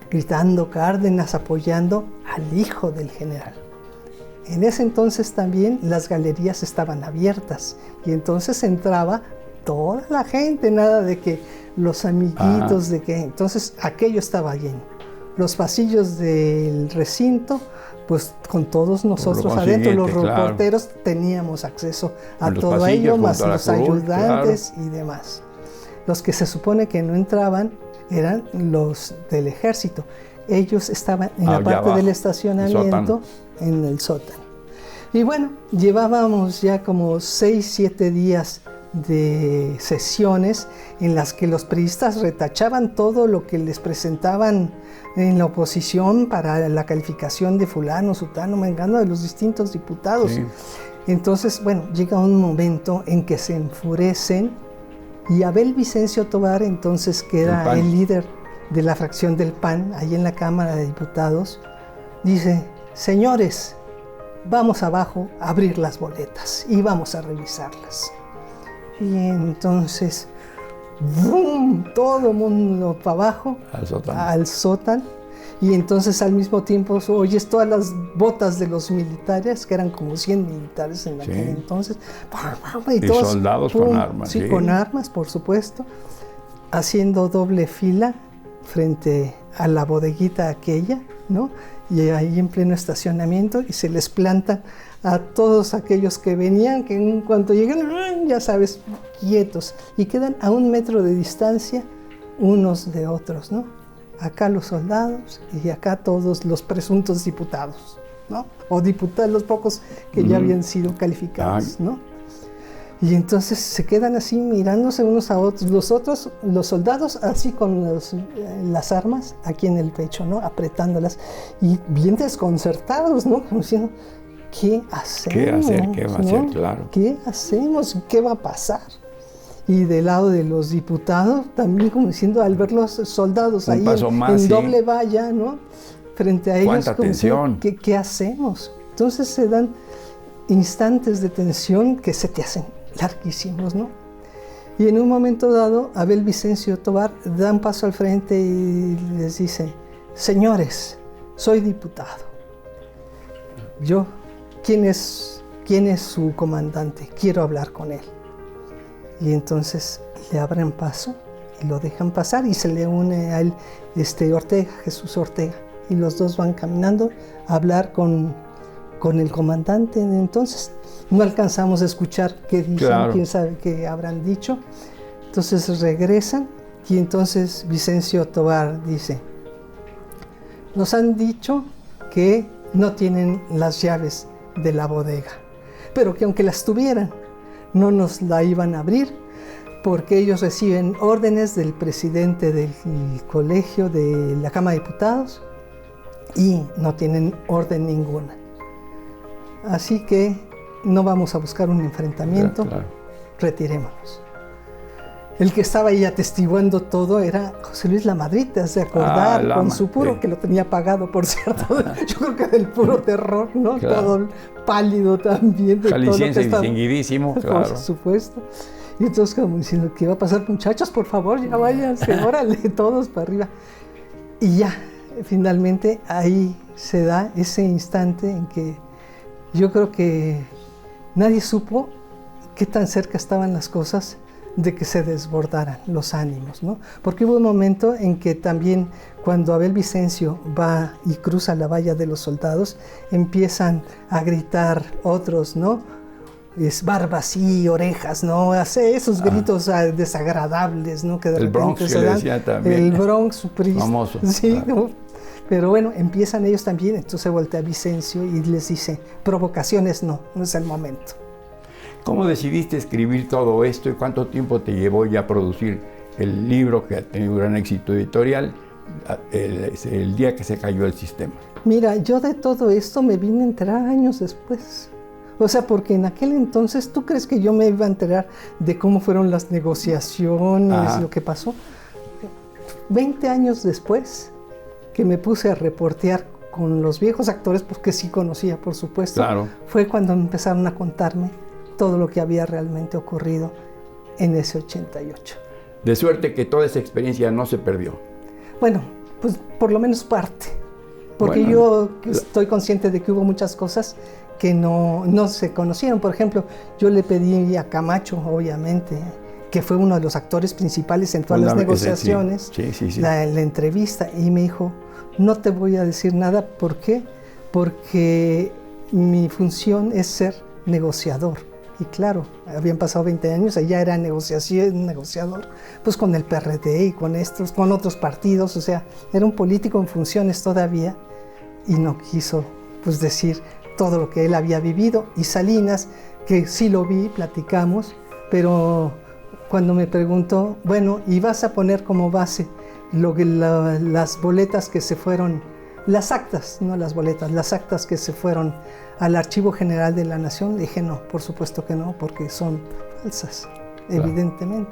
gritando Cárdenas, apoyando al hijo del general. En ese entonces también las galerías estaban abiertas y entonces entraba toda la gente, nada de que los amiguitos, entonces aquello estaba lleno. Los pasillos del recinto, pues con todos nosotros adentro, los reporteros, teníamos acceso a todo ello, más los ayudantes y demás. Los que se supone que no entraban eran los del ejército. Ellos estaban en la parte abajo, del estacionamiento, en el sótano. Y bueno, llevábamos ya como 6-7 días de sesiones en las que los priistas retachaban todo lo que les presentaban en la oposición para la calificación de fulano, sutano, mengano, de los distintos diputados. Entonces, bueno, llega un momento en que se enfurecen y Abel Vicencio Tovar, entonces, que era el líder de la fracción del PAN, ahí en la Cámara de Diputados, dice: señores, vamos abajo a abrir las boletas y vamos a revisarlas. Y entonces, ¡bum!, todo el mundo para abajo, al sótano. Y entonces al mismo tiempo oyes todas las botas de los militares, que eran como 100 militares en aquel entonces. Y todos, soldados con armas. Sí, con armas, por supuesto, haciendo doble fila frente a la bodeguita aquella, ¿no? Y ahí en pleno estacionamiento, y se les plantan a todos aquellos que venían, que en cuanto llegan, ya sabes, quietos, y quedan a 1 metro de distancia unos de otros, ¿no? Acá los soldados y acá todos los presuntos diputados, ¿no? O diputados, los pocos que ya habían sido calificados, ¿no? Y entonces se quedan así mirándose unos a otros, los soldados así con las armas aquí en el pecho, ¿no? Apretándolas y bien desconcertados, ¿no? Como diciendo, ¿qué hacemos? ¿Qué hacer? ¿Qué va a hacer? Claro. ¿Qué hacemos? ¿Qué va a pasar? Y del lado de los diputados también como diciendo, al ver los soldados ahí en doble valla, ¿no? Frente a ellos, ¿cuánta tensión? Diciendo, ¿qué hacemos? Entonces se dan instantes de tensión que se te hacen larguísimos, ¿no? Y en un momento dado, Abel Vicencio Tobar da un paso al frente y les dice, señores, soy diputado. Yo, ¿quién es su comandante? Quiero hablar con él. Y entonces le abren paso y lo dejan pasar y se le une a él Ortega, Jesús Ortega. Y los dos van caminando a hablar con el comandante. Entonces no alcanzamos a escuchar qué dicen, claro. Quién sabe qué habrán dicho. Entonces regresan y entonces Vicencio Tobar dice, nos han dicho que no tienen las llaves de la bodega, pero que aunque las tuvieran, no nos la iban a abrir porque ellos reciben órdenes del presidente del colegio de la Cámara de Diputados y no tienen orden ninguna. Así que no vamos a buscar un enfrentamiento, claro. Retirémonos. El que estaba ahí atestiguando todo era José Luis Lamadrid, te has de acordar, con su puro, sí. Que lo tenía pagado, por cierto, yo creo que del puro terror, ¿no? Claro. Todo pálido también. Jalisciense y distinguidísimo, claro. Por supuesto. Y entonces como diciendo, ¿qué va a pasar, muchachos? Por favor, ya váyanse, órale, todos para arriba. Y ya, finalmente, ahí se da ese instante en que yo creo que nadie supo qué tan cerca estaban las cosas de que se desbordaran los ánimos, ¿no? Porque hubo un momento en que también cuando Abel Vicencio va y cruza la valla de los soldados, empiezan a gritar otros, ¿no? Es barbas y orejas, ¿no? Hace esos gritos desagradables, ¿no? Que de el repente Bronx, se dan. decía también. El Bronx, famoso. Sí, claro. ¿no? Pero bueno, empiezan ellos también, entonces voltea a Vicencio y les dice, provocaciones no es el momento. ¿Cómo decidiste escribir todo esto y cuánto tiempo te llevó ya a producir el libro que ha tenido un gran éxito editorial el día que se cayó el sistema? Mira, yo de todo esto me vine a enterar años después. O sea, porque en aquel entonces, ¿tú crees que yo me iba a enterar de cómo fueron las negociaciones, lo que pasó? 20 años después que me puse a reportear con los viejos actores, porque sí conocía, por supuesto, claro. Fue cuando empezaron a contarme todo lo que había realmente ocurrido en ese 88. De suerte que toda esa experiencia no se perdió. Bueno, pues por lo menos parte. Porque yo estoy consciente de que hubo muchas cosas que no se conocieron. Por ejemplo, yo le pedí a Camacho, obviamente, que fue uno de los actores principales en todas las negociaciones, sí. La entrevista, y me dijo, no te voy a decir nada. ¿Por qué? Porque mi función es ser negociador. Y claro, habían pasado 20 años, ella era negociador, pues con el PRD y con otros partidos, o sea, era un político en funciones todavía y no quiso pues decir todo lo que él había vivido. Y Salinas, que sí lo vi, platicamos, pero cuando me preguntó, bueno, ¿y vas a poner como base las boletas que se fueron, las actas, no las boletas, las actas que se fueron al Archivo General de la Nación? Le dije, no, por supuesto que no, porque son falsas, evidentemente.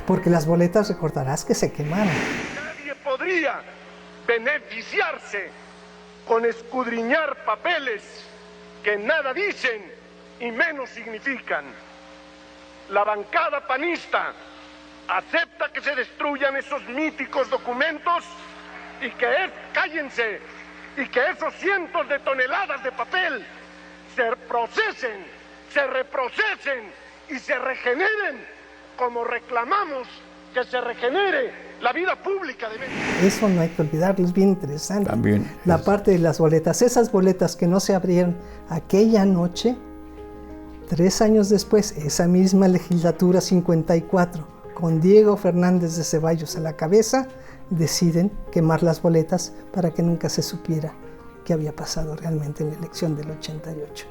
Porque las boletas, recordarás que se quemaron. Nadie podría beneficiarse con escudriñar papeles que nada dicen y menos significan. La bancada panista acepta que se destruyan esos míticos documentos y cállense, y que esos cientos de toneladas de papel se procesen, se reprocesen y se regeneren como reclamamos que se regenere la vida pública de México. Eso no hay que olvidarlo, es bien interesante. También la parte de las boletas, esas boletas que no se abrieron aquella noche, 3 años después, esa misma legislatura 54, con Diego Fernández de Ceballos a la cabeza, deciden quemar las boletas para que nunca se supiera qué había pasado realmente en la elección del 88.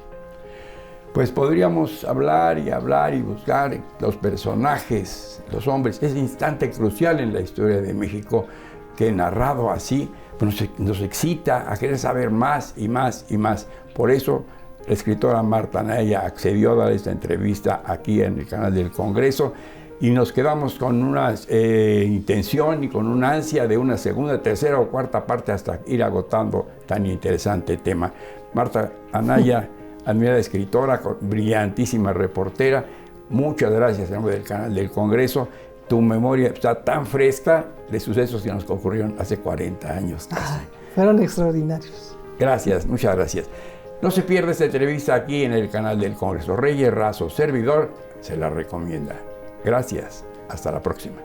Pues podríamos hablar y buscar los personajes, los hombres. Es un instante crucial en la historia de México que, narrado así, pues nos excita a querer saber más y más y más. Por eso la escritora Marta Anaya accedió a dar esta entrevista aquí en el canal del Congreso, y nos quedamos con una intención y con una ansia de una segunda, tercera o cuarta parte hasta ir agotando tan interesante tema. Marta Anaya, admirada escritora, brillantísima reportera, muchas gracias en nombre del canal del Congreso. Tu memoria está tan fresca de sucesos que nos ocurrieron hace 40 años casi. Fueron extraordinarios. Gracias, muchas gracias. No se pierda esta entrevista aquí en el canal del Congreso. Reyes Razo, servidor, se la recomienda. Gracias. Hasta la próxima.